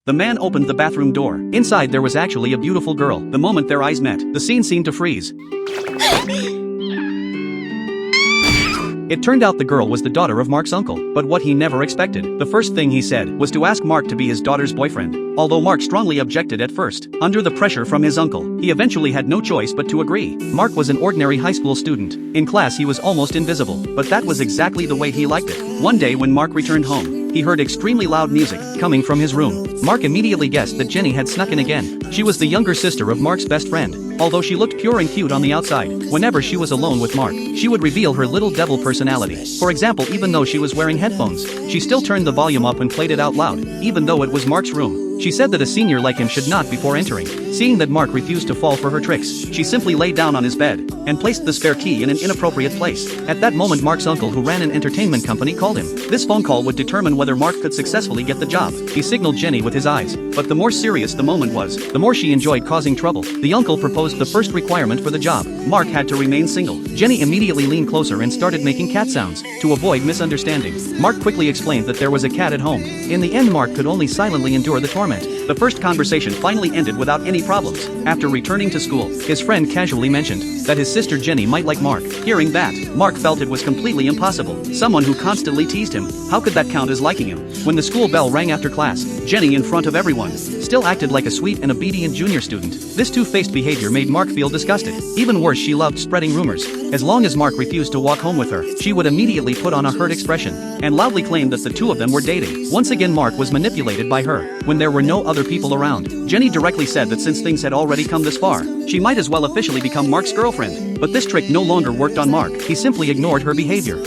The man opened the bathroom door. Inside there was actually a beautiful girl. The moment their eyes met, the scene seemed to freeze. It turned out the girl was the daughter of Mark's uncle, but what he never expected, the first thing he said, was to ask Mark to be his daughter's boyfriend. Although Mark strongly objected at first, under the pressure from his uncle, he eventually had no choice but to agree. Mark was an ordinary high school student. In class he was almost invisible, but that was exactly the way he liked it. One day when Mark returned home, he heard extremely loud music coming from his room. Mark immediately guessed that Jenny had snuck in again. She was the younger sister of Mark's best friend. Although she looked pure and cute on the outside, whenever she was alone with Mark, she would reveal her little devil personality. For example, even though she was wearing headphones, she still turned the volume up and played it out loud, even though it was Mark's room. She said that a senior like him should not before entering. Seeing that Mark refused to fall for her tricks, she simply lay down on his bed and placed the spare key in an inappropriate place. At that moment, Mark's uncle, who ran an entertainment company, called him. This phone call would determine whether Mark could successfully get the job. He signaled Jenny with his eyes, but the more serious the moment was, the more she enjoyed causing trouble. The uncle proposed the first requirement for the job. Mark had to remain single. Jenny immediately leaned closer and started making cat sounds to avoid misunderstanding. Mark quickly explained that there was a cat at home. In the end, Mark could only silently endure the torment. The first conversation finally ended without any problems. After returning to school, his friend casually mentioned that his sister Jenny might like Mark. Hearing that, Mark felt it was completely impossible. Someone who constantly teased him, how could that count as liking him? When the school bell rang after class, Jenny, in front of everyone, still acted like a sweet and obedient junior student. This two-faced behavior made Mark feel disgusted. Even worse, she loved spreading rumors. As long as Mark refused to walk home with her, she would immediately put on a hurt expression and loudly claim that the two of them were dating. Once again, Mark was manipulated by her. When there were no other people around, Jenny directly said that since things had already come this far, she might as well officially become Mark's girlfriend. But this trick no longer worked on Mark. He simply ignored her behavior.